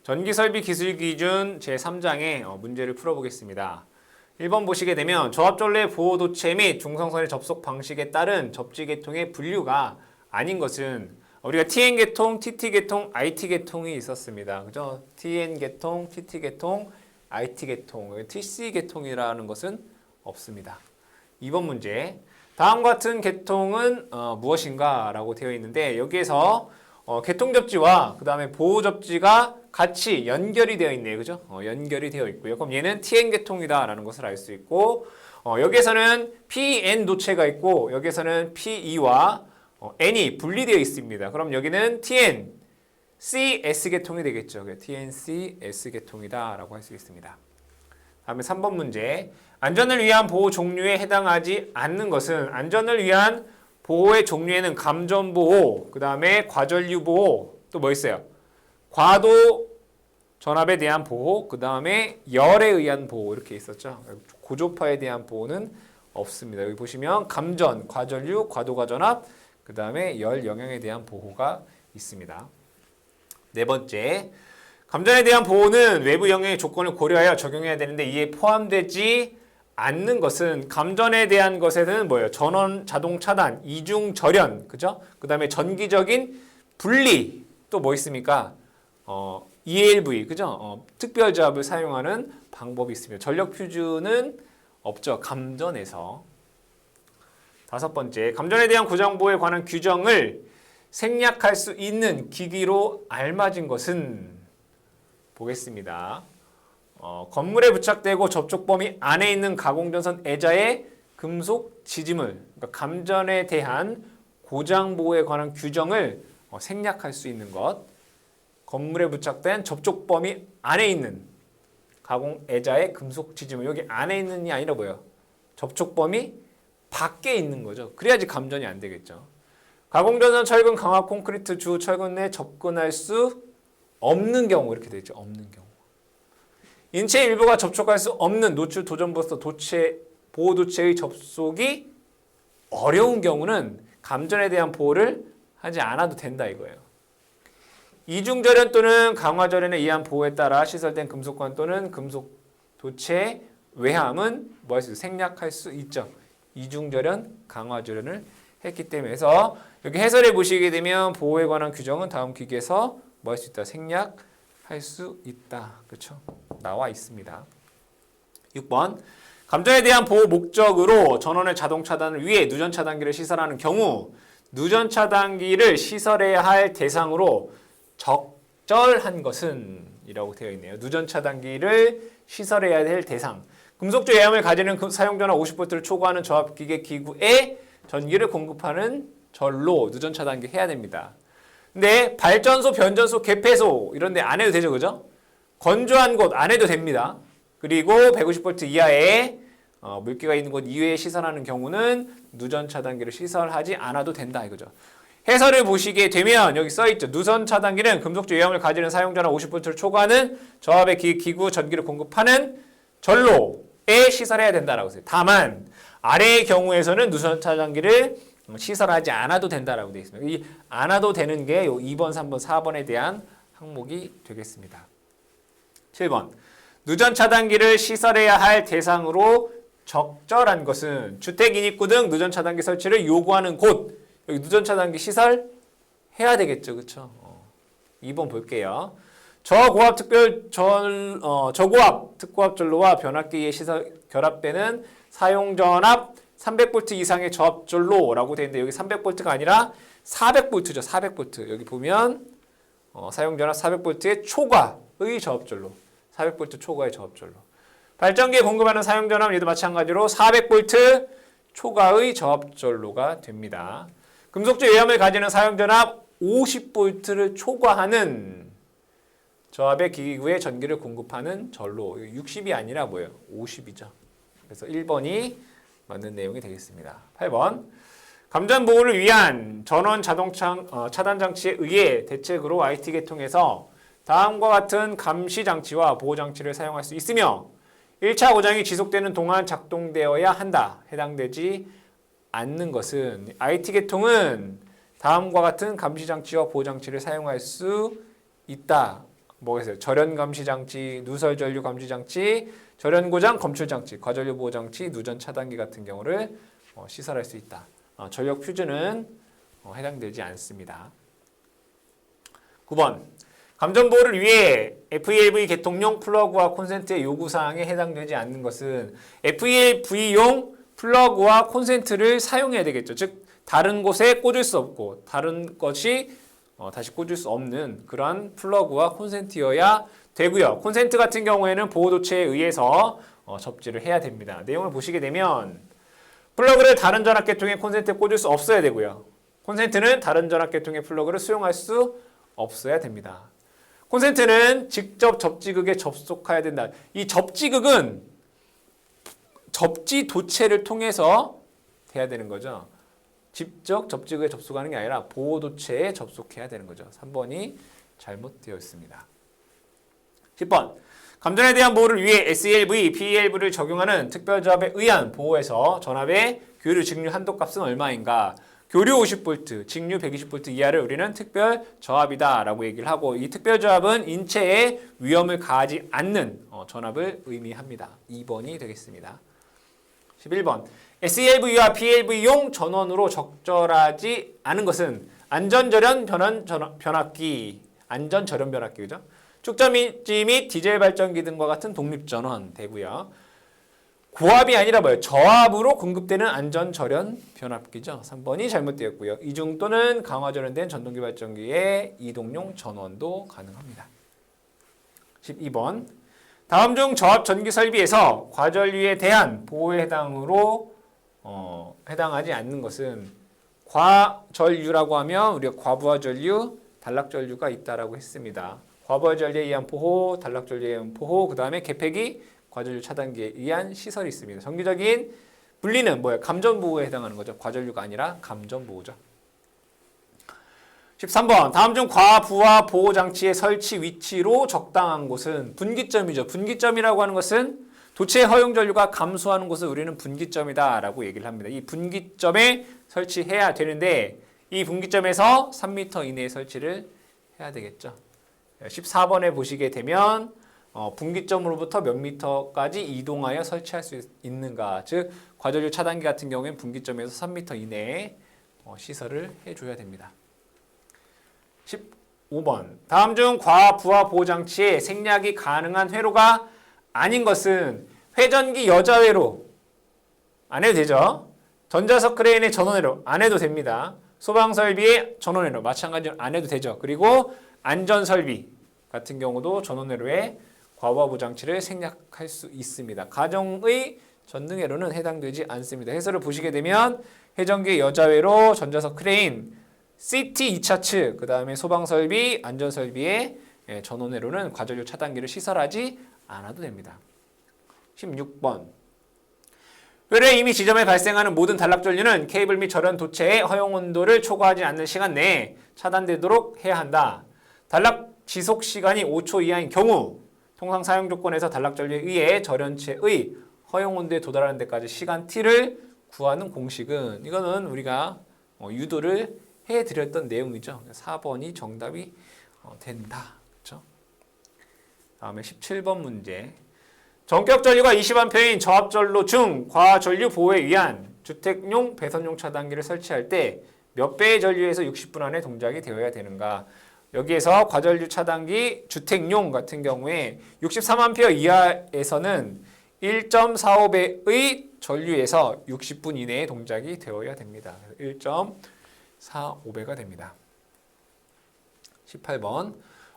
전기설비 기술기준 제3장의 문제를 풀어보겠습니다. 1번 보시게 되면 조합전로의 보호도체 및 중성선의 접속 방식에 따른 접지계통의 분류가 아닌 것은 우리가 TN계통, TT계통, IT계통이 있었습니다. 그죠? TN계통, TT계통, IT계통, TC계통이라는 것은 없습니다. 2번 문제. 다음과 같은 계통은 무엇인가? 라고 되어 있는데 여기에서 계통접지와 그 다음에 보호접지가 같이 연결이 되어 있네요. 그죠? 연결이 되어 있고요. 그럼 얘는 TN계통이다 라는 것을 알 수 있고 여기에서는 PN 도체가 있고 여기에서는 PE와 N이 분리되어 있습니다. 그럼 여기는 TNCS계통이 되겠죠. TNCS계통이다 라고 할 수 있습니다. 다음에 3번 문제. 안전을 위한 보호 종류에 해당하지 않는 것은 안전을 위한 보호의 종류에는 감전보호, 그 다음에 과전류보호, 또 뭐 있어요? 과도 전압에 대한 보호, 그 다음에 열에 의한 보호 이렇게 있었죠. 고조파에 대한 보호는 없습니다. 여기 보시면 감전, 과전류, 과도가 전압, 그 다음에 열 영향에 대한 보호가 있습니다. 네 번째, 감전에 대한 보호는 외부 영향의 조건을 고려하여 적용해야 되는데 이에 포함되지 않는 것은 감전에 대한 것에는 뭐예요? 전원 자동 차단, 이중 절연, 그죠? 그 다음에 전기적인 분리, 또 뭐 있습니까? ELV, 그죠? 특별 조합을 사용하는 방법이 있습니다. 전력 퓨즈는 없죠. 감전에서. 다섯 번째, 감전에 대한 고장보호에 관한 규정을 생략할 수 있는 기기로 알맞은 것은 보겠습니다. 건물에 부착되고 접촉 범위 안에 있는 가공전선 애자의 금속 지지물, 그러니까 감전에 대한 고장 보호에 관한 규정을 생략할 수 있는 것. 건물에 부착된 접촉 범위 안에 있는 가공 애자의 금속 지지물. 여기 안에 있는이 아니라 뭐예요? 접촉 범위 밖에 있는 거죠. 그래야지 감전이 안 되겠죠. 가공전선 철근 강화 콘크리트 주 철근 내 접근할 수 없는 경우 이렇게 되죠. 없는 경우. 인체 일부가 접촉할 수 없는 노출 도전부서 도체 보호도체의 접속이 어려운 경우는 감전에 대한 보호를 하지 않아도 된다 이거예요. 이중절연 또는 강화절연에 의한 보호에 따라 시설된 금속관 또는 금속 도체 외함은 뭐 할 수 있어요? 생략할 수 있죠. 이중절연, 강화절연을 했기 때문에 해서 여기 해설해 보시게 되면 보호에 관한 규정은 다음 기기에서 뭐 할 수 있다? 생략할 수 있다. 그렇죠? 나와 있습니다. 6번. 감전에 대한 보호 목적으로 전원의 자동 차단을 위해 누전 차단기를 시설하는 경우 누전 차단기를 시설해야 할 대상으로 적절한 것은 이라고 되어 있네요. 누전 차단기를 시설해야 될 대상. 금속조 외함을 가지는 사용전압 50V를 초과하는 저압기계 기구에 전기를 공급하는 절로 누전 차단기 해야 됩니다. 근데 발전소, 변전소, 개폐소 이런 데 안 해도 되죠. 그죠? 건조한 곳 안 해도 됩니다. 그리고 150V 이하의 물기가 있는 곳 이외에 시설하는 경우는 누전 차단기를 시설하지 않아도 된다 이거죠. 해설을 보시게 되면 여기 써있죠. 누전 차단기는 금속조 외함을 가지는 사용전압 50V를 초과하는 저압의 기구 전기를 공급하는 전로에 시설해야 된다라고 써요. 다만 아래의 경우에서는 누전 차단기를 시설하지 않아도 된다라고 되어 있습니다. 이 않아도 되는 게 2번, 3번, 4번에 대한 항목이 되겠습니다. 7번. 누전 차단기를 시설해야 할 대상으로 적절한 것은 주택 인입구 등 누전 차단기 설치를 요구하는 곳. 여기 누전 차단기 시설 해야 되겠죠. 그렇죠? 2번 볼게요. 저고압 특고압 전로와 변압기에 시설 결합되는 사용 전압 300V 이상의 저압전로라고 되어 있는데 여기 300V가 아니라 400V죠. 400V. 여기 보면 사용 전압 400V의 초과의 저압전로. 400V 초과의 저압전로. 발전기에 공급하는 사용 전압 얘도 마찬가지로 400V 초과의 저압전로가 됩니다. 금속조 외함을 가지는 사용 전압 50V를 초과하는 저압의 기구에 전기를 공급하는 전로. 60이 아니라 뭐예요? 50이죠. 그래서 1번이 맞는 내용이 되겠습니다. 8번. 감전 보호를 위한 전원 자동 차단 장치에 의해 대책으로 IT계통에서 다음과 같은 감시 장치와 보호 장치를 사용할 수 있으며 1차 고장이 지속되는 동안 작동되어야 한다. 해당되지 않는 것은 IT계통은 다음과 같은 감시 장치와 보호 장치를 사용할 수 있다. 뭐겠어요? 절연 감시 장치, 누설 전류 감지 장치, 절연 고장 검출 장치, 과전류 보호 장치, 누전 차단기 같은 경우를 시설할 수 있다. 전력 퓨즈는 해당되지 않습니다. 9번. 감전 보호를 위해 FELV 개통용 플러그와 콘센트의 요구 사항에 해당되지 않는 것은 FELV용 플러그와 콘센트를 사용해야 되겠죠. 즉 다른 곳에 꽂을 수 없고 다른 것이 다시 꽂을 수 없는 그러한 플러그와 콘센트여야 되고요. 콘센트 같은 경우에는 보호도체에 의해서 접지를 해야 됩니다. 내용을 보시게 되면 플러그를 다른 전압계통의 콘센트에 꽂을 수 없어야 되고요. 콘센트는 다른 전압계통의 플러그를 수용할 수 없어야 됩니다. 콘센트는 직접 접지극에 접속해야 된다. 이 접지극은 접지 도체를 통해서 돼야 되는 거죠. 직접 접지극에 접속하는 게 아니라 보호도체에 접속해야 되는 거죠. 3번이 잘못되어 있습니다. 10번. 감전에 대한 보호를 위해 SELV, PELV를 적용하는 특별조합에 의한 보호에서 전압의 교류 직류 한도값은 얼마인가? 교류 50V, 직류 120V 이하를 우리는 특별저압이다 라고 얘기를 하고 이 특별저압은 인체에 위험을 가하지 않는 전압을 의미합니다. 2번이 되겠습니다. 11번. SELV와 PELV용 전원으로 적절하지 않은 것은 안전절연 변압기, 안전절연 변압기, 그죠? 축전지 및 디젤 발전기 등과 같은 독립전원 되고요. 고압이 아니라 뭐예요? 저압으로 공급되는 안전절연 변압기죠. 3번이 잘못되었고요. 이중 또는 강화절연된 전동기 발전기의 이동용 전원도 가능합니다. 12번. 다음 중 저압 전기 설비에서 과전류에 대한 보호에 해당하지 않는 것은 과전류라고 하면 우리가 과부하 전류, 단락 전류가 있다라고 했습니다. 과부하 전류에 의한 보호, 단락 전류에 의한 보호, 그 다음에 개폐기, 과전류 차단기에 의한 시설이 있습니다. 정기적인 분리는 뭐예요? 감전보호에 해당하는 거죠. 과전류가 아니라 감전보호죠. 13번. 다음 중 과부하 보호장치의 설치 위치로 적당한 곳은 분기점이죠. 분기점이라고 하는 것은 도체의 허용전류가 감소하는 곳을 우리는 분기점이다 라고 얘기를 합니다. 이 분기점에 설치해야 되는데 이 분기점에서 3m 이내에 설치를 해야 되겠죠. 14번에 보시게 되면 분기점으로부터 몇 미터까지 이동하여 설치할 수 있는가. 즉 과전류 차단기 같은 경우에는 분기점에서 3m 이내에 시설을 해줘야 됩니다. 15번. 다음 중 과부하 보호장치에 생략이 가능한 회로가 아닌 것은 회전기 여자회로 안 해도 되죠. 전자석 크레인의 전원회로 안 해도 됩니다. 소방설비의 전원회로 마찬가지로 안 해도 되죠. 그리고 안전설비 같은 경우도 전원회로에 과부하 보장치를 생략할 수 있습니다. 가정의 전등회로는 해당되지 않습니다. 해설을 보시게 되면 회전기 여자회로, 전자석 크레인, CT 2차 측, 그 다음에 소방설비, 안전설비의 전원회로는 과전류 차단기를 시설하지 않아도 됩니다. 16번. 회로에 이미 지점에 발생하는 모든 단락전류는 케이블 및 절연 도체의 허용 온도를 초과하지 않는 시간 내에 차단되도록 해야 한다. 단락 지속 시간이 5초 이하인 경우 통상 사용 조건에서 단락전류에 의해 절연체의 허용 온도에 도달하는 데까지 시간 t를 구하는 공식은 이거는 우리가 유도를 해드렸던 내용이죠. 4번이 정답이 된다. 그렇죠? 다음에 17번 문제. 전격 전류가 20A인 저압전로 중 과전류 보호에 의한 주택용 배선용 차단기를 설치할 때 몇 배의 전류에서 60분 안에 동작이 되어야 되는가? 여기에서 과전류 차단기 주택용 같은 경우에 63A 이하에서는 1.45배의 전류에서 60분 이내에 동작이 되어야 됩니다. 1.45배가 됩니다. 18번.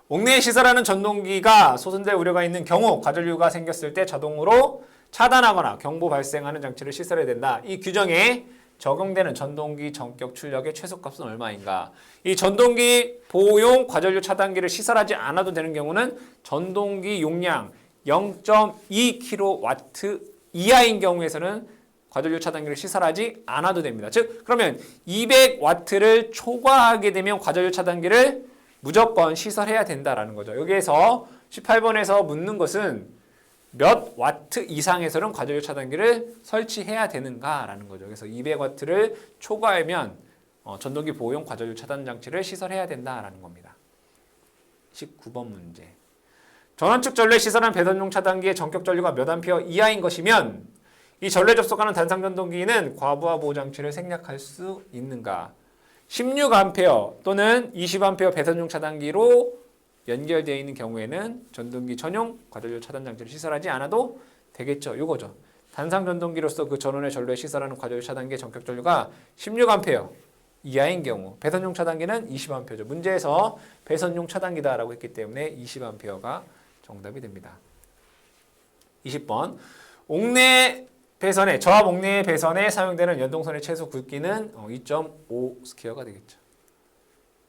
옥내에 시설하는 전동기가 소선될 우려가 있는 경우 과전류가 생겼을 때 자동으로 차단하거나 경보 발생하는 장치를 시설해야 된다. 이 규정에 적용되는 전동기 전격 출력의 최소값은 얼마인가? 이 전동기 보호용 과전류 차단기를 시설하지 않아도 되는 경우는 전동기 용량 0.2kW 이하인 경우에서는 과전류 차단기를 시설하지 않아도 됩니다. 즉 그러면 200W를 초과하게 되면 과전류 차단기를 무조건 시설해야 된다라는 거죠. 여기에서 18번에서 묻는 것은 몇 와트 이상에서는 과전류 차단기를 설치해야 되는가라는 거죠. 그래서 200W를 초과하면 전동기 보호용 과전류 차단 장치를 시설해야 된다라는 겁니다. 19번 문제. 전원 측 전류에 시설한 배선용 차단기의 전격 전류가 몇 암페어 이하인 것이면 이 전류에 접속하는 단상 전동기는 과부하 보호 장치를 생략할 수 있는가? 16A 또는 20A 배선용 차단기로 연결되어 있는 경우에는 전동기 전용 과전류 차단 장치를 시설하지 않아도 되겠죠. 이거죠. 단상 전동기로서 그 전원의 전류에 시설하는 과전류 차단기의 전격 전류가 16A 이하인 경우 배선용 차단기는 20A죠. 문제에서 배선용 차단기다라고 했기 때문에 20A가 정답이 됩니다. 20번 옥내 배선에 저압 옥내 배선에 사용되는 연동선의 최소 굵기는 2.5 스퀘어가 되겠죠.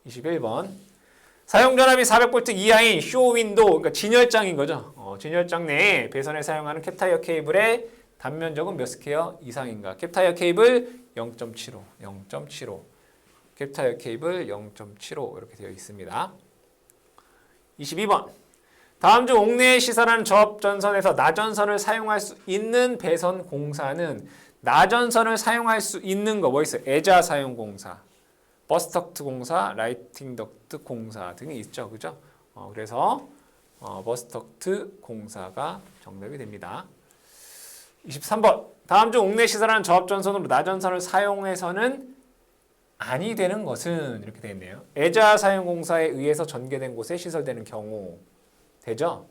21번 사용 전압이 400V 이하인 쇼 윈도우 그러니까 진열장인 거죠. 진열장 내에 배선에 사용하는 캡타이어 케이블의 단면적은 몇 스퀘어 이상인가? 캡타이어 케이블 0.75, 0.75. 캡타이어 케이블 0.75 이렇게 되어 있습니다. 22번 다음 중 옥내에 시설한 저압전선에서 나전선을 사용할 수 있는 배선 공사는 나전선을 사용할 수 있는 거 뭐 있어요? 애자 사용 공사, 버스덕트 공사, 라이팅 덕트 공사 등이 있죠. 그죠? 그래서 버스덕트 공사가 정답이 됩니다. 23번 다음 중 옥내 시설한 저압전선으로 나전선을 사용해서는 아니 되는 것은 이렇게 되어 있네요. 애자 사용 공사에 의해서 전개된 곳에 시설되는 경우 되죠.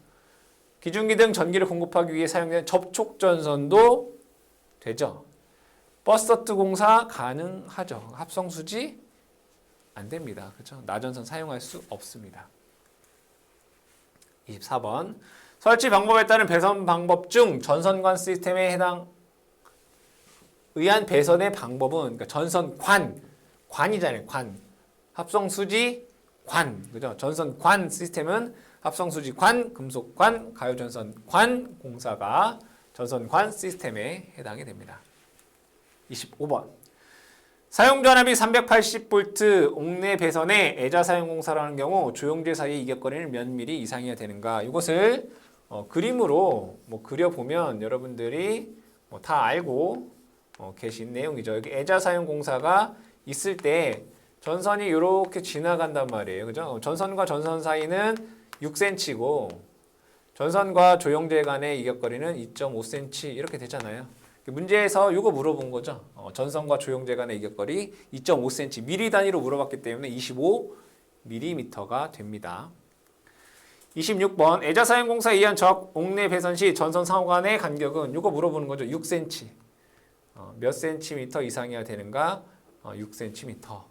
기중기 등 전기를 공급하기 위해 사용되는 접촉전선도 되죠. 버스덕트 공사 가능하죠. 합성수지 안 됩니다. 그렇죠? 나전선 사용할 수 없습니다. 24번 설치 방법에 따른 배선 방법 중 전선관 시스템에 의한 배선의 방법은 그러니까 관이잖아요. 관. 합성수지 관. 그죠? 전선관 시스템은 합성수지 관, 금속관, 가요전선 관 공사가 전선관 시스템에 해당이 됩니다. 25번 사용 전압이 380V 옥내 배선에 애자 사용 공사를 하는 경우 조영제 사이의 이격거리는 몇 미리 이상이어야 되는가? 이것을 그림으로 그려보면 여러분들이 다 알고 계신 내용이죠. 여기 애자 사용 공사가 있을 때 전선이 이렇게 지나간단 말이에요. 그죠? 전선과 전선 사이는 6cm고 전선과 조영제 간의 이격거리는 2.5cm 이렇게 되잖아요. 문제에서 이거 물어본 거죠. 전선과 조영제 간의 이격거리 2.5cm 미리 단위로 물어봤기 때문에 25mm가 됩니다. 26번 애자 사용 공사에 의한 저압 옥내 배선 시 전선 상호 간의 간격은 이거 물어보는 거죠. 6cm 몇 cm 이상이어야 되는가? 6cm.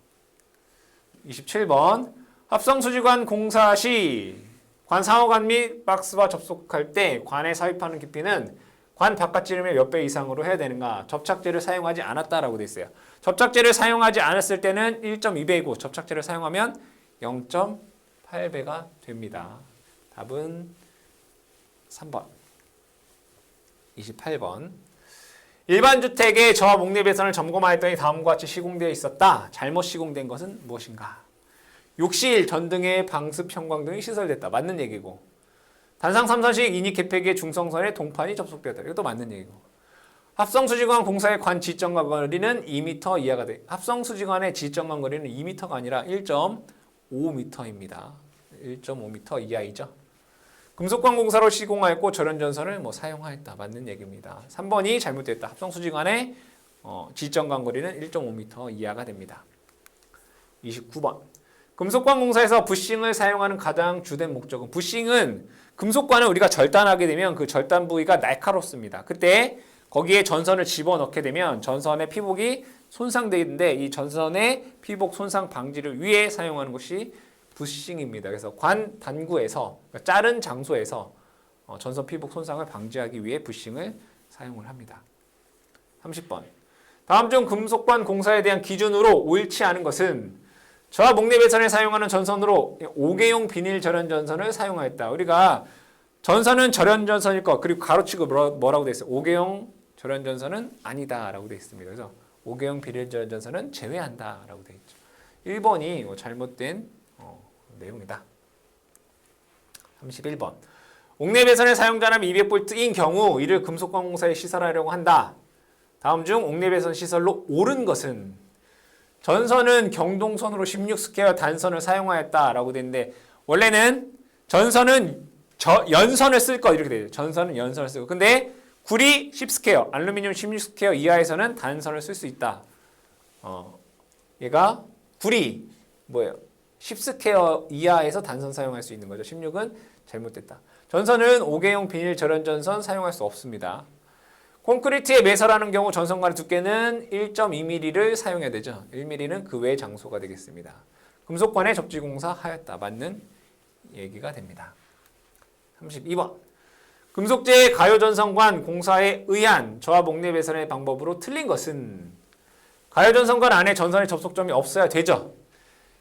27번 합성수지관 공사 시 관 상호관 및 박스와 접속할 때 관에 삽입하는 깊이는 관 바깥지름의 몇 배 이상으로 해야 되는가? 접착제를 사용하지 않았다라고 돼 있어요. 접착제를 사용하지 않았을 때는 1.2배이고 접착제를 사용하면 0.8배가 됩니다. 답은 3번. 28번. 일반 주택의 저압 옥내 배선을 점검하였더니 다음과 같이 시공되어 있었다. 잘못 시공된 것은 무엇인가? 욕실, 전등의 방습, 형광 등이 시설됐다. 맞는 얘기고. 단상 3선식 인이 개폐기의 중성선에 동판이 접속되었다. 이것도 맞는 얘기고. 합성수지관 공사의 관 지점간 거리는 2m 이하가 돼. 합성수지관의 지점간 거리는 2m가 아니라 1.5m입니다. 1.5m 이하이죠. 금속관 공사로 시공하였고 절연전선을 사용하였다. 맞는 얘기입니다. 3번이 잘못됐다. 합성수지관의 지점간 거리는 1.5m 이하가 됩니다. 29번. 금속관 공사에서 부싱을 사용하는 가장 주된 목적은 부싱은 금속관을 우리가 절단하게 되면 그 절단 부위가 날카롭습니다. 그때 거기에 전선을 집어넣게 되면 전선의 피복이 손상되는데 이 전선의 피복 손상 방지를 위해 사용하는 것이 부싱입니다. 그래서 관 단구에서 그러니까 자른 장소에서 전선 피복 손상을 방지하기 위해 부싱을 사용을 합니다. 30번. 다음 중 금속관 공사에 대한 기준으로 옳지 않은 것은 저압 옥내 배선에 사용하는 전선으로 5개용 비닐 절연 전선을 사용하였다. 우리가 전선은 절연 전선일 것 그리고 가로치고 뭐라고 되어 있어요? 5개용 절연 전선은 아니다라고 되어 있습니다. 그래서 5개용 비닐 절연 전선은 제외한다라고 되어 있죠. 1번이 잘못된 내용이다. 31번. 옥내 배선의 사용 전압이 200V인 경우 이를 금속관 공사에 시설하려고 한다. 다음 중 옥내 배선 시설로 옳은 것은 전선은 경동선으로 16스퀘어 단선을 사용하였다라고 되는데 원래는 전선은 연선을 쓸 것 이렇게 되죠. 전선은 연선을 쓰고. 근데 구리 10스퀘어, 알루미늄 16스퀘어 이하에서는 단선을 쓸 수 있다. 얘가 구리 뭐예요? 10스퀘어 이하에서 단선 사용할 수 있는 거죠. 16은 잘못됐다. 전선은 5개용 비닐 절연 전선 사용할 수 없습니다. 콘크리트에 매설하는 경우 전선간의 두께는 1.2mm를 사용해야 되죠. 1mm는 그 외의 장소가 되겠습니다. 금속관에 접지공사 하였다. 맞는 얘기가 됩니다. 32번. 금속재 가요전선관 공사에 의한 저하 목내 배선의 방법으로 틀린 것은 가요전선관 안에 전선의 접속점이 없어야 되죠.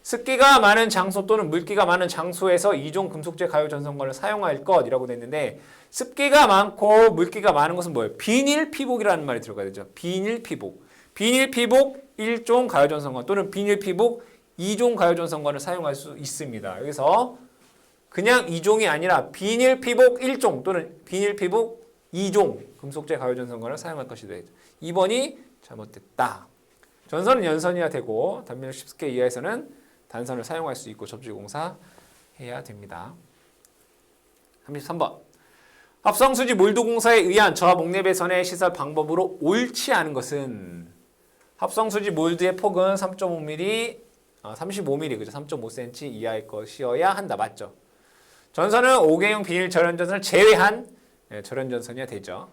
습기가 많은 장소 또는 물기가 많은 장소에서 2종 금속재 가요전선관을 사용할 것이라고 됐는데 습기가 많고 물기가 많은 것은 뭐예요? 비닐 피복이라는 말이 들어가야 되죠. 비닐 피복. 비닐 피복 1종 가요전선관 또는 비닐 피복 2종 가요전선관을 사용할 수 있습니다. 여기서 그냥 2종이 아니라 비닐 피복 1종 또는 비닐 피복 2종 금속재 가요전선관을 사용할 것이 되죠. 2번이 잘못됐다. 전선은 연선이어야 되고 단면적 10스퀘어 이하에서는 단선을 사용할 수 있고 접지공사 해야 됩니다. 33번. 합성수지 몰드공사에 의한 저하 목내 배선의 시설 방법으로 옳지 않은 것은 합성수지 몰드의 폭은 3.5mm, 35mm, 그죠? 3.5cm 이하의 것이어야 한다. 맞죠? 전선은 5개용 비닐 절연전선을 제외한 절연전선이어야 되죠.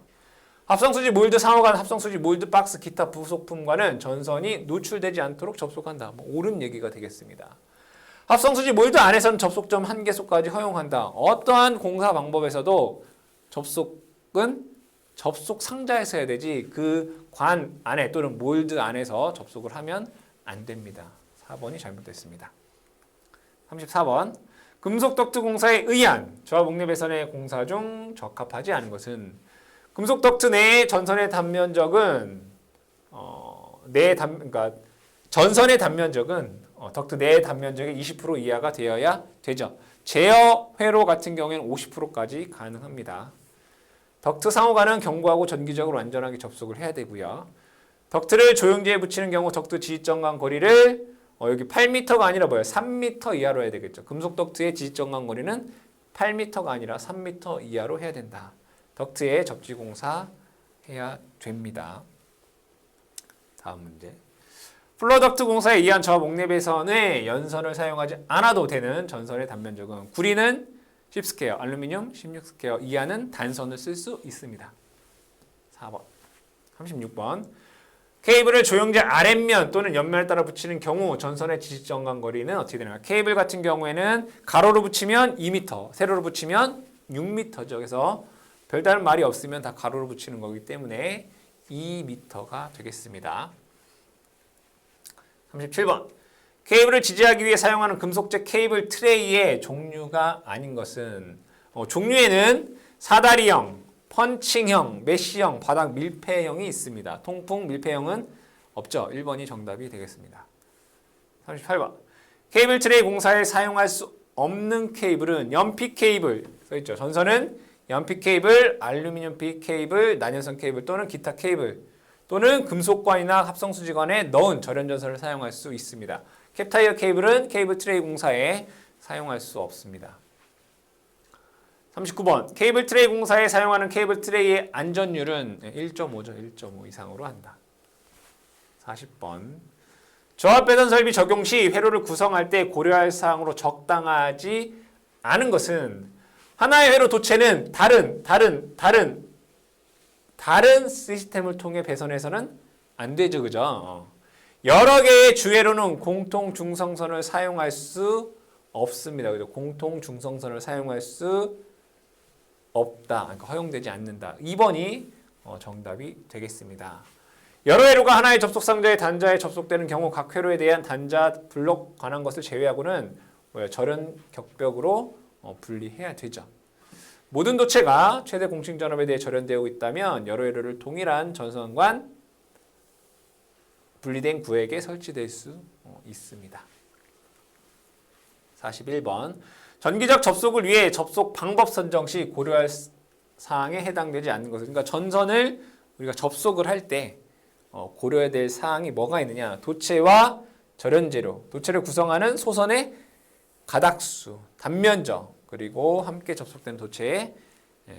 합성수지 몰드 상호간 합성수지 몰드 박스 기타 부속품과는 전선이 노출되지 않도록 접속한다. 옳은 얘기가 되겠습니다. 합성수지 몰드 안에서는 접속점 1개소까지 허용한다. 어떠한 공사 방법에서도 접속은 접속 상자에서 해야 되지 그 관 안에 또는 몰드 안에서 접속을 하면 안 됩니다. 4번이 잘못됐습니다. 34번. 금속 덕트 공사에 의한 저하 목내 배선의 공사 중 적합하지 않은 것은 금속 덕트 내의 전선의 단면적은 그러니까 전선의 단면적은 덕트 내의 단면적의 20% 이하가 되어야 되죠. 제어 회로 같은 경우에는 50%까지 가능합니다. 덕트 상호간은 견고하고 전기적으로 안전하게 접속을 해야 되고요. 덕트를 조영지에 붙이는 경우 덕트 지지정관 거리를 여기 8m가 아니라 뭐예요? 3m 이하로 해야 되겠죠. 금속 덕트의 지지정관 거리는 8m가 아니라 3m 이하로 해야 된다. 덕트에 접지공사 해야 됩니다. 다음 문제. 플로덕트 공사에 의한 저하 목내 배선의 연선을 사용하지 않아도 되는 전선의 단면적은 구리는 10스퀘어, 알루미늄 16스퀘어 이하는 단선을 쓸 수 있습니다. 4번. 36번. 케이블을 조영제 아랫면 또는 옆면에 따라 붙이는 경우 전선의 지지정관 거리는 어떻게 되나요? 케이블 같은 경우에는 가로로 붙이면 2m, 세로로 붙이면 6m죠. 그래서 별다른 말이 없으면 다 가로로 붙이는 거기 때문에 2m가 되겠습니다. 37번. 케이블을 지지하기 위해 사용하는 금속재 케이블 트레이의 종류가 아닌 것은 종류에는 사다리형, 펀칭형, 메쉬형, 바닥 밀폐형이 있습니다. 통풍 밀폐형은 없죠. 1번이 정답이 되겠습니다. 38번. 케이블 트레이 공사에 사용할 수 없는 케이블은 연필 케이블 써있죠. 전선은 연필 케이블, 알루미늄 피 케이블, 난연선 케이블 또는 기타 케이블 또는 금속관이나 합성수지관에 넣은 절연전선을 사용할 수 있습니다. 캡타이어 케이블은 케이블 트레이 공사에 사용할 수 없습니다. 39번. 케이블 트레이 공사에 사용하는 케이블 트레이의 안전율은 1.5죠. 1.5 이상으로 한다. 40번. 저하 배선 설비 적용 시 회로를 구성할 때 고려할 사항으로 적당하지 않은 것은 하나의 회로 도체는 다른 시스템을 통해 배선해서는 안 되죠. 그죠? 여러 개의 주회로는 공통 중성선을 사용할 수 없습니다. 그죠? 공통 중성선을 사용할 수 없다. 그러니까 허용되지 않는다. 2번이 정답이 되겠습니다. 여러 회로가 하나의 접속상자의 단자에 접속되는 경우 각 회로에 대한 단자 블록 관한 것을 제외하고는 절연 격벽으로 분리해야 되죠. 모든 도체가 최대 공칭 전압에 대해 절연되고 있다면 여러 회로를 동일한 전선관 분리된 구획에 설치될 수 있습니다. 41번. 전기적 접속을 위해 접속 방법 선정 시 고려할 사항에 해당되지 않는 것은 그러니까 전선을 우리가 접속을 할 때 고려해야 될 사항이 뭐가 있느냐. 도체와 절연재료, 도체를 구성하는 소선의 가닥수, 단면적, 그리고 함께 접속된 도체의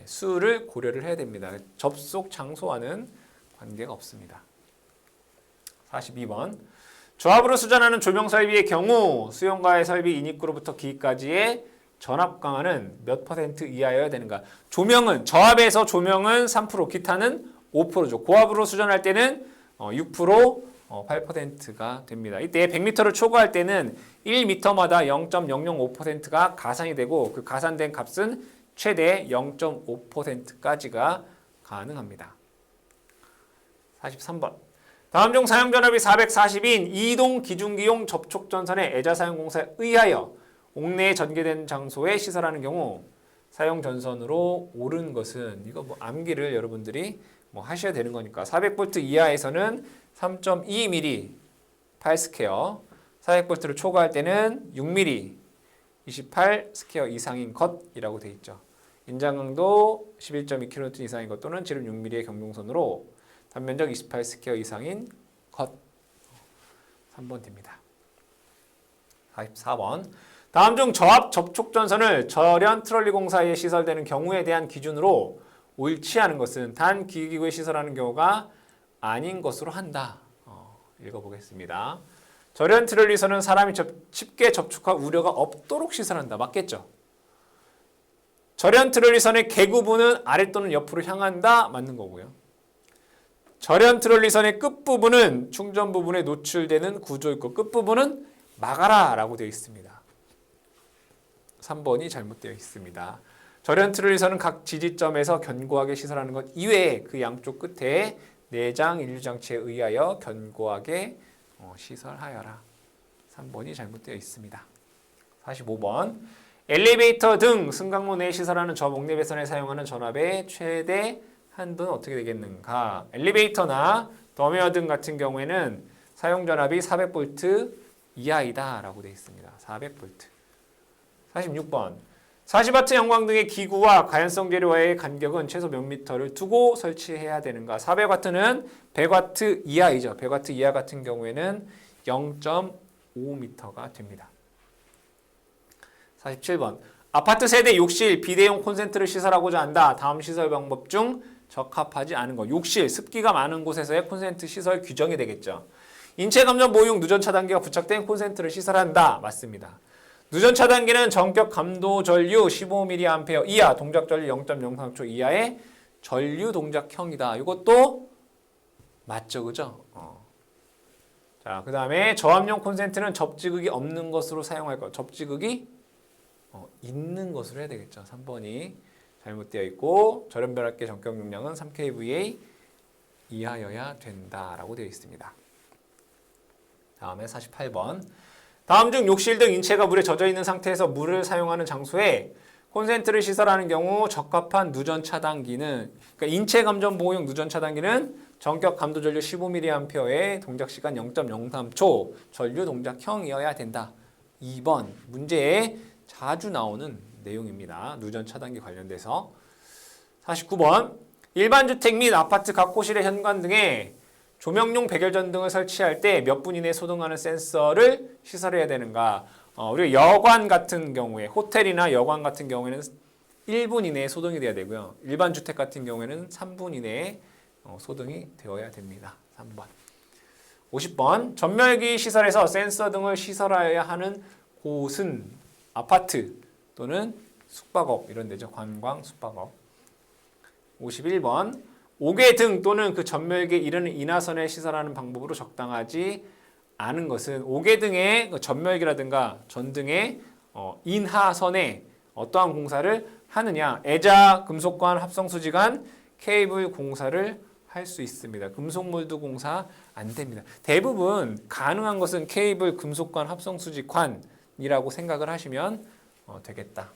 수를 고려를 해야 됩니다. 접속 장소와는 관계가 없습니다. 42번. 조합으로 수전하는 조명 설비의 경우 수용과의 설비 인입구로부터 기까지의 전압 강화는 몇 퍼센트 이하여야 되는가? 저합에서 조명은 3%, 기타는 5%죠. 고압으로 수전할 때는 6%, 8%가 됩니다. 이때 100m를 초과할 때는 1m마다 0.005%가 가산이 되고 그 가산된 값은 최대 0.5%까지가 가능합니다. 43번. 다음 중 사용전압이 440인 이동 기중기용 접촉전선의 애자 사용공사에 의하여 옥내에 전개된 장소에 시설하는 경우 사용전선으로 옳은 것은 이거 뭐 암기를 여러분들이 뭐 하셔야 되는 거니까 400V 이하에서는 3.2mm 8스퀘어 400V를 초과할 때는 6mm 28 스퀘어 이상인 것이라고 되어 있죠. 인장강도 11.2kN 이상인 것 또는 지름 6mm의 경동선으로 단면적 28 스퀘어 이상인 것 3번 됩니다. 44번. 다음 중 저압 접촉전선을 절연 트롤리 공사에 시설되는 경우에 대한 기준으로 옳지 않은 것은 단 기기구에 시설하는 경우가 아닌 것으로 한다. 읽어보겠습니다. 절연 트롤리선은 사람이 쉽게 접촉할 우려가 없도록 시설한다. 맞겠죠? 절연 트롤리선의 개구부는 아래 또는 옆으로 향한다. 맞는 거고요. 절연 트롤리선의 끝부분은 충전 부분에 노출되는 구조 있고 끝부분은 막아라 라고 되어 있습니다. 3번이 잘못되어 있습니다. 절연 트롤리선은 각 지지점에서 견고하게 시설하는 것 이외에 그 양쪽 끝에 내장 인류장치에 의하여 견고하게 시설하여라. 3번이 잘못되어 있습니다. 45번. 엘리베이터 등 승강로 내에 시설하는 저 목내 배선에 사용하는 전압의 최대 한도는 어떻게 되겠는가? 엘리베이터나 더웨어 등 같은 경우에는 사용 전압이 400V 이하이다 라고 되어 있습니다. 400V. 46번. 40W 형광 등의 기구와 가연성 재료와의 간격은 최소 몇 미터를 두고 설치해야 되는가? 400W는 100W 이하이죠. 100W 이하 같은 경우에는 0.5m가 됩니다. 47번. 아파트 세대 욕실, 비대용 콘센트를 시설하고자 한다. 다음 시설 방법 중 적합하지 않은 것. 욕실, 습기가 많은 곳에서의 콘센트 시설 규정이 되겠죠. 인체 감전 보호용 누전 차단기가 부착된 콘센트를 시설한다. 맞습니다. 누전 차단기는 전격 감도 전류 15mA 이하, 동작 전류 0.03초 이하의 전류 동작형이다. 이것도 맞죠, 그죠? 자, 그 다음에 저압용 콘센트는 접지극이 없는 것으로 사용할 것. 접지극이 있는 것으로 해야 되겠죠. 3번이 잘못되어 있고 절연변압기 전격 용량은 3kVA 이하여야 된다라고 되어 있습니다. 다음에 48번. 다음 중 욕실 등 인체가 물에 젖어 있는 상태에서 물을 사용하는 장소에 콘센트를 시설하는 경우 적합한 누전 차단기는 그러니까 인체 감전 보호용 누전 차단기는 전격 감도 전류 15mA의 동작 시간 0.03초 전류 동작형이어야 된다. 2번 문제에 자주 나오는 내용입니다. 누전 차단기 관련돼서. 49번. 일반 주택 및 아파트 각 호실의 현관 등에 조명용 백열전 등을 설치할 때 몇 분 이내에 소등하는 센서를 시설해야 되는가? 우리 여관 같은 경우에 호텔이나 여관 같은 경우에는 1분 이내에 소등이 돼야 되고요. 일반 주택 같은 경우에는 3분 이내에 소등이 되어야 됩니다. 3번. 50번. 전멸기 시설에서 센서 등을 시설하여야 하는 곳은 아파트 또는 숙박업 이런 데죠. 관광 숙박업. 51번. 5개 등 또는 그 전멸기에 이르는 인하선에 시설하는 방법으로 적당하지 않은 것은 5개 등의 전멸기라든가 전등의 인하선에 어떠한 공사를 하느냐. 애자, 금속관, 합성수지관, 케이블 공사를 할 수 있습니다. 금속몰드 공사 안 됩니다. 대부분 가능한 것은 케이블, 금속관, 합성수지관이라고 생각을 하시면 되겠다.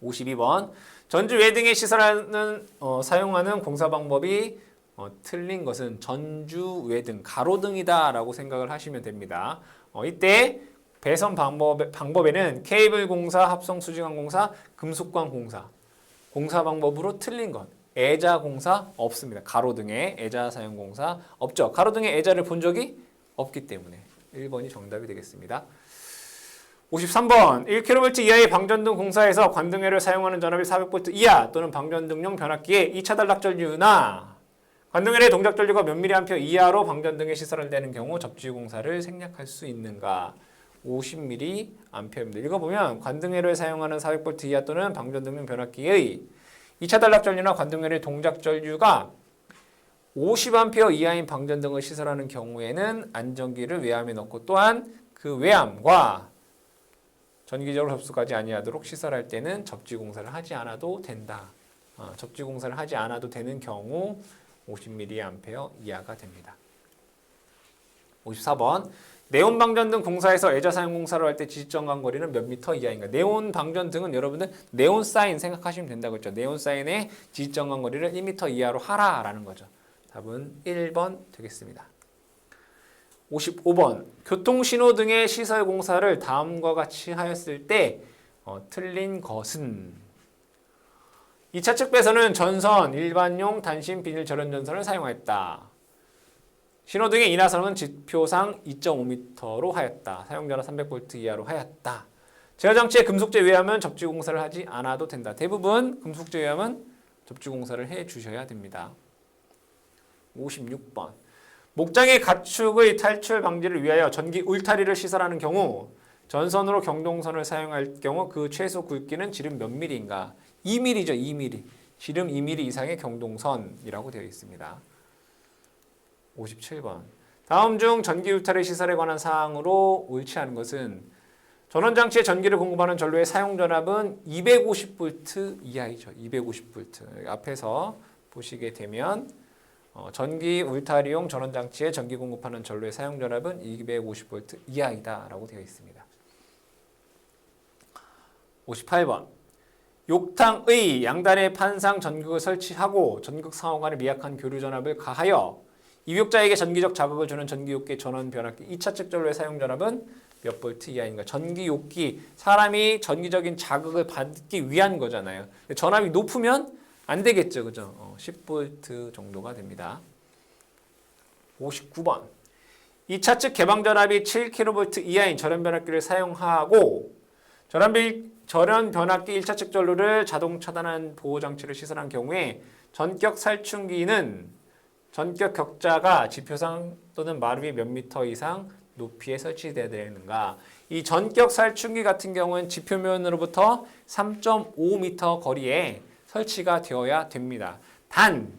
52번. 전주 외등에 시설하는 사용하는 공사 방법이 틀린 것은 전주 외등 가로등이다 라고 생각을 하시면 됩니다. 이때 배선 방법에는 케이블 공사, 합성 수지관 공사, 금속관 공사 방법으로 틀린 것. 애자 공사 없습니다. 가로등에 애자 사용 공사 없죠. 가로등에 애자를 본 적이 없기 때문에 1번이 정답이 되겠습니다. 53번 1kV 이하의 방전등 공사에서 관등회를 사용하는 전압이 400V 이하 또는 방전등용 변압기에 2차 단락 전류나 관등회의 동작 전류가 몇 mA 이하로 방전등에 시설되는 경우 접지 공사를 생략할 수 있는가? 50mA입니다. 읽어보면 관등회를 사용하는 400V 이하 또는 방전등용 변압기의 2차 단락 전류나 관등회의 동작 전류가 50A 이하인 방전등을 시설하는 경우에는 안전기를 외암에 넣고 또한 그 외암과 전기적으로 접수하지 아니하도록 시설할 때는 접지 공사를 하지 않아도 된다. 접지 공사를 하지 않아도 되는 경우 50mA 이하가 됩니다. 54번 네온 방전등 공사에서 애자 사용 공사를 할 때 지지정강 거리는 몇 미터 이하인가? 네온 방전등은 여러분들 네온 사인 생각하시면 된다고 했죠. 네온 사인의 지지정강 거리를 1m 이하로 하라라는 거죠. 답은 1번 되겠습니다. 55번 교통신호등의 시설 공사를 다음과 같이 하였을 때 틀린 것은 2차 측배선은 전선, 일반용 단신 비닐 절연 전선을 사용하였다. 신호등의 인하선은 지표상 2.5m로 하였다. 사용전압 300V 이하로 하였다. 제어장치에 금속재 외암은 접지 공사를 하지 않아도 된다. 대부분 금속재 외암은 접지 공사를 해 주셔야 됩니다. 56번 목장의 가축의 탈출 방지를 위하여 전기 울타리를 시설하는 경우 전선으로 경동선을 사용할 경우 그 최소 굵기는 지름 몇 mm인가? 2mm죠. 2mm. 지름 2mm 이상의 경동선이라고 되어 있습니다. 57번 다음 중 전기 울타리 시설에 관한 사항으로 옳지 않은 것은 전원장치에 전기를 공급하는 전로의 사용전압은 250V 이하이죠. 250V. 앞에서 보시게 되면 전기 울타리용 전원장치에 전기 공급하는 전로의 사용전압은 250V 이하이다 라고 되어 있습니다. 58번 욕탕의 양단에 판상 전극을 설치하고 전극 상호간의 미약한 교류 전압을 가하여 입욕자에게 전기적 자극을 주는 전기욕기 전원 변압기 2차측 전로의 사용전압은 몇 볼트 이하인가? 전기욕기, 사람이 전기적인 자극을 받기 위한 거잖아요. 전압이 높으면 안 되겠죠. 그죠? 10V 정도가 됩니다. 59번. 2차측 개방전압이 7kV 이하인 절연변압기를 사용하고 절연변압기 1차측 전로를 자동 차단한 보호장치를 시설한 경우에 전격 살충기는 전격 격자가 지표상 또는 마루비 몇 미터 이상 높이에 설치되어야 되는가? 이 전격 살충기 같은 경우는 지표면으로부터 3.5m 거리에 설치가 되어야 됩니다. 단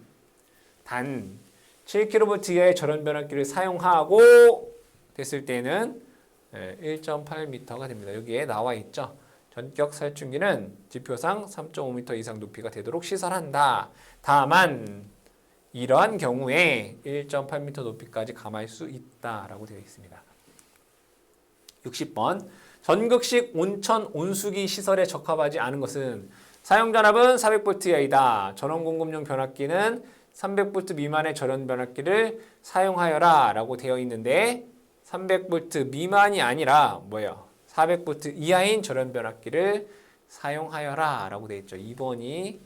7kV 이하의 절연변압기를 사용하고 됐을 때는 1.8m가 됩니다. 여기에 나와 있죠. 전격 살충기는 지표상 3.5m 이상 높이가 되도록 시설한다. 다만 이러한 경우에 1.8m 높이까지 감할 수 있다라고 되어 있습니다. 60번 전극식 온천 온수기 시설에 적합하지 않은 것은 사용전압은 400V 이하이다. 전원공급용 변압기는 300V 미만의 절연변압기를 사용하여라 라고 되어 있는데 300V 미만이 아니라 뭐예요? 400V 이하인 절연변압기를 사용하여라 라고 되어 있죠. 2번이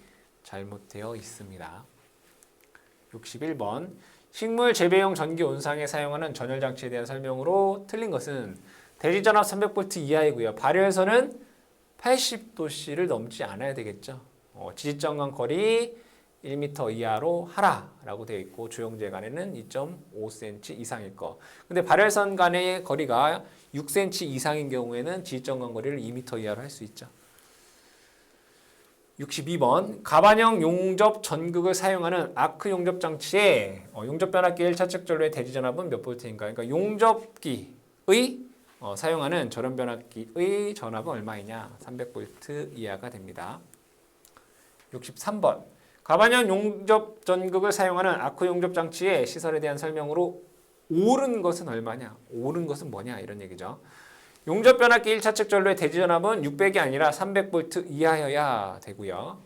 잘못되어 있습니다. 61번 식물 재배용 전기 온상에 사용하는 전열장치에 대한 설명으로 틀린 것은 대지전압 300V 이하이고요. 발열선은 80도씨를 넘지 않아야 되겠죠. 지지정강 거리 1m 이하로 하라라고 되어 있고 조형제 간에는 2.5cm 이상일 거. 근데 발열선 간의 거리가 6cm 이상인 경우에는 지지정강 거리를 2m 이하로 할 수 있죠. 62번 가반형 용접 전극을 사용하는 아크 용접 장치에 용접 변압기 1차측 전로의 대지 전압은 몇 볼트인가? 그러니까 용접기의 사용하는 절연 변압기의 전압은 얼마이냐? 300V 이하가 됩니다. 63번 가반형 용접 전극을 사용하는 아크 용접 장치의 시설에 대한 설명으로 옳은 것은 얼마냐? 옳은 것은 뭐냐? 이런 얘기죠. 용접 변압기 1차측 전로의 대지 전압은 600이 아니라 300V 이하여야 되고요.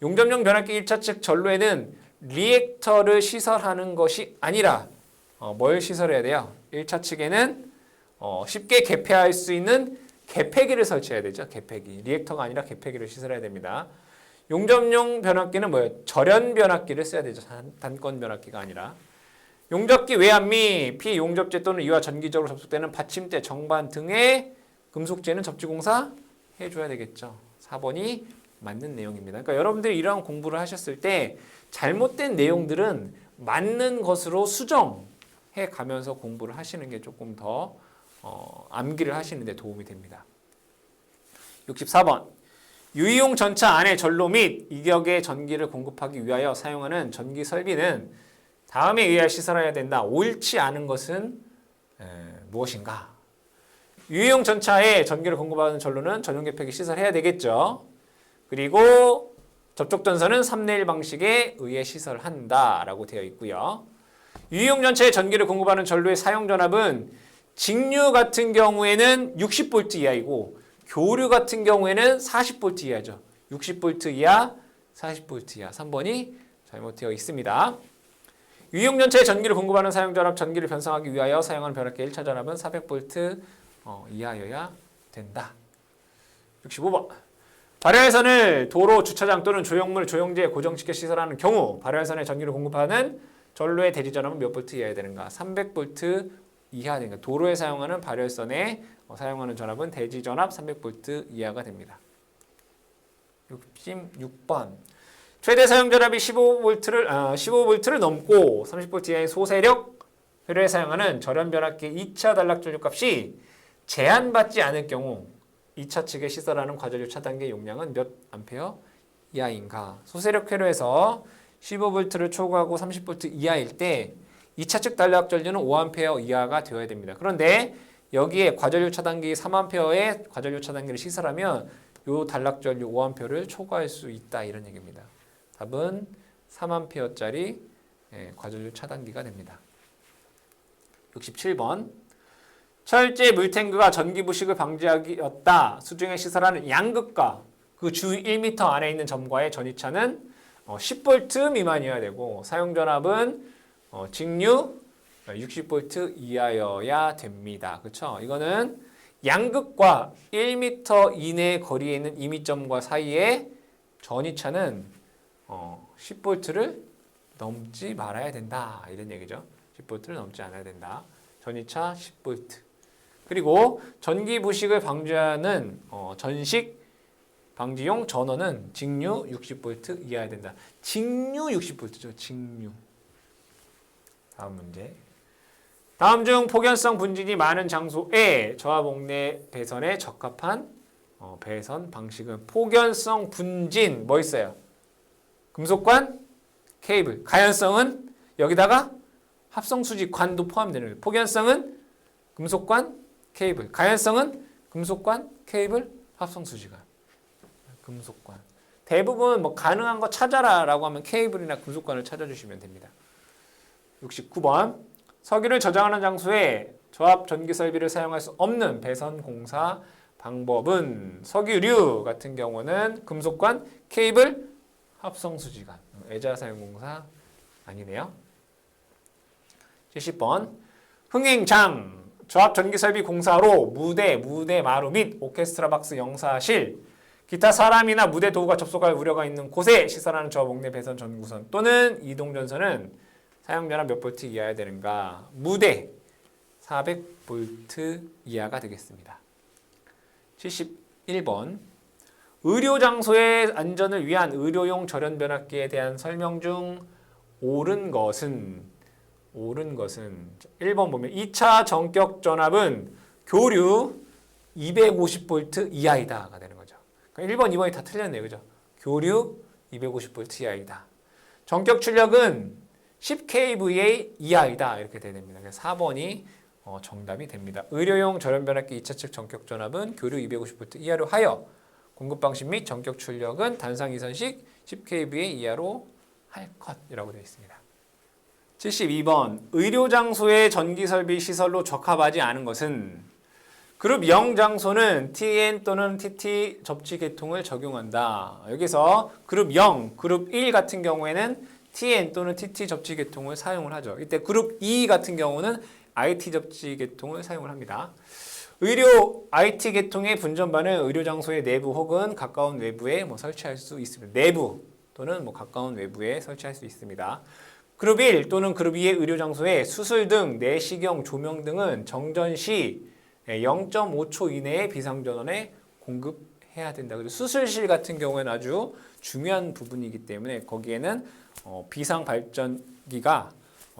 용접용 변압기 1차측 전로에는 리액터를 시설하는 것이 아니라 뭘 시설해야 돼요? 1차측에는 쉽게 개폐할 수 있는 개폐기를 설치해야 되죠. 개폐기. 리액터가 아니라 개폐기를 시설해야 됩니다. 용접용 변압기는 뭐예요? 절연 변압기를 써야 되죠. 단건 변압기가 아니라. 용접기 외압 및 피용접제 또는 이와 전기적으로 접속되는 받침대, 정반 등의 금속재는 접지공사 해줘야 되겠죠. 4번이 맞는 내용입니다. 그러니까 여러분들이 이러한 공부를 하셨을 때 잘못된 내용들은 맞는 것으로 수정해 가면서 공부를 하시는 게 조금 더 암기를 하시는 데 도움이 됩니다. 64번. 유이용 전차 안의 전로 및 이격의 전기를 공급하기 위하여 사용하는 전기 설비는 다음에 의하여 시설해야 된다. 옳지 않은 것은 무엇인가? 유이용 전차에 전기를 공급하는 전로는 전용계폐기 시설해야 되겠죠. 그리고 접촉전선은 3대 1 방식에 의해 시설한다라고 되어 있고요. 유이용 전차에 전기를 공급하는 전로의 사용 전압은 직류 같은 경우에는 60V 이하이고 교류 같은 경우에는 40V 이하죠. 60V 이하, 40V 이하. 3번이 잘못되어 있습니다. 유이용 전차에 전기를 공급하는 사용 전압 전기를 변성하기 위하여 사용하는 변압기 1차 전압은 400V 이하여야 된다. 65번. 발열선을 도로, 주차장 또는 조형물, 조형지에 고정시켜 시설하는 경우 발열선에 전기를 공급하는 전로의 대지 전압은 몇 볼트 이하여야 되는가? 300V 이하 되니까 도로에 사용하는 발열선에 사용하는 전압은 대지 전압 300V 이하가 됩니다. 66번. 최대 사용 전압이 15V를 넘고 30V 이하의 소세력 회로에 사용하는 절연 변압기 2차 단락 전류 값이 제한받지 않을 경우 2차 측에 시설하는 과전류 차단기 용량은 몇 암페어 이하인가? 소세력 회로에서 15V를 초과하고 30V 이하일 때 2차 측 단락 전류는 5A 이하가 되어야 됩니다. 그런데 여기에 과전류 차단기 3A의 과전류 차단기를 시설하면 이 단락 전류 5A를 초과할 수 있다 이런 얘기입니다. 답은 3A짜리 과전류 차단기가 됩니다. 67번. 철제 물탱크가 전기 부식을 방지하기였다. 수중에 시설하는 양극과 그 주 1m 안에 있는 점과의 전이차는 10V 미만이어야 되고 사용 전압은 직류 60V 이하여야 됩니다. 그렇죠? 이거는 양극과 1m 이내 거리에 있는 이미점과 사이에 전이차는 10V를 넘지 말아야 된다. 이런 얘기죠. 10V를 넘지 않아야 된다. 전이차 10V. 그리고 전기 부식을 방지하는 전식 방지용 전원은 직류 60V 이하여야 된다. 직류 60V죠. 직류. 다음 문제. 다음 중 폭연성 분진이 많은 장소에 저하복내 배선에 적합한 배선 방식은 폭연성 분진 뭐 있어요? 금속관, 케이블. 가연성은 여기다가 합성수지관도 포함되는 거예요. 폭연성은 금속관, 케이블. 가연성은 금속관, 케이블, 합성수지관. 금속관. 대부분 뭐 가능한 거 찾아라라고 하면 케이블이나 금속관을 찾아주시면 됩니다. 69번. 석유를 저장하는 장소에 저압 전기 설비를 사용할 수 없는 배선 공사 방법은 석유류 같은 경우는 금속관, 케이블, 합성수지관. 애자 사용 공사 아니네요. 70번. 흥행장 저압 전기 설비 공사로 무대 마루 및 오케스트라 박스 영사실 기타 사람이나 무대 도구가 접속할 우려가 있는 곳에 시설하는 저목내 배선 전구선 또는 이동전선은 사용 전압 몇 볼트 이하여야 되는가? 무대 400V 이하가 되겠습니다. 71번. 의료 장소의 안전을 위한 의료용 절연 변압기에 대한 설명 중 옳은 것은 1번 보면 2차 전격 전압은 교류 250V 이하이다가 되는 거죠. 그러니까 1번, 2번이 다 틀렸네요. 그죠? 교류 250V 이하이다. 전격 출력은 10kVA 이하이다. 이렇게 돼야 됩니다. 그래서 4번이 정답이 됩니다. 의료용 절연 변압기 2차 측 전격 전압은 교류 250V 이하로 하여 공급 방식 및 전격 출력은 단상 이선식 10kVA 이하로 할 것이라고 되어 있습니다. 72번. 의료장소의 전기설비 시설로 적합하지 않은 것은 그룹 0 장소는 TN 또는 TT 접지 계통을 적용한다. 여기서 그룹 0, 그룹 1 같은 경우에는 TN 또는 TT 접지 계통을 사용을 하죠. 이때 그룹 2 같은 경우는 IT 접지 계통을 사용을 합니다. 의료 IT 계통의 분전반은 의료장소의 내부 혹은 가까운 외부에 설치할 수 있습니다. 내부 또는 가까운 외부에 설치할 수 있습니다. 그룹 1 또는 그룹 2의 의료장소에 수술 등 내시경, 조명 등은 정전 시 0.5초 이내에 비상전원에 공급해야 된다. 그래서 수술실 같은 경우에는 아주 중요한 부분이기 때문에 거기에는 비상발전기가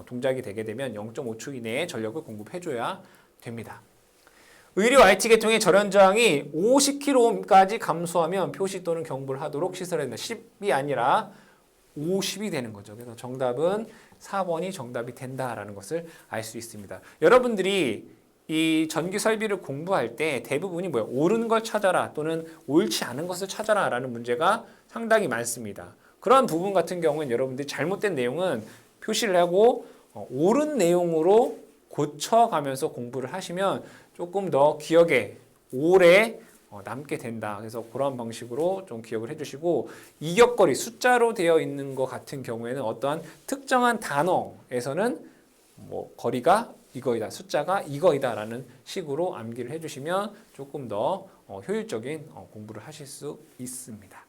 동작이 되게 되면 0.5초 이내에 전력을 공급해줘야 됩니다. 의료 IT 계통의 절연 저항이 50kΩ까지 감소하면 표시 또는 경보를 하도록 시설해야 된다. 10이 아니라 50이 되는 거죠. 그래서 정답은 4번이 정답이 된다라는 것을 알 수 있습니다. 여러분들이 이 전기 설비를 공부할 때 대부분이 뭐예요? 옳은 걸 찾아라 또는 옳지 않은 것을 찾아라 라는 문제가 상당히 많습니다. 그런 부분 같은 경우는 여러분들이 잘못된 내용은 표시를 하고 옳은 내용으로 고쳐가면서 공부를 하시면 조금 더 기억에 오래 남게 된다. 그래서 그런 방식으로 좀 기억을 해주시고 이격거리 숫자로 되어 있는 것 같은 경우에는 어떠한 특정한 단어에서는 뭐 거리가 이거이다, 숫자가 이거이다라는 식으로 암기를 해주시면 조금 더 효율적인 공부를 하실 수 있습니다.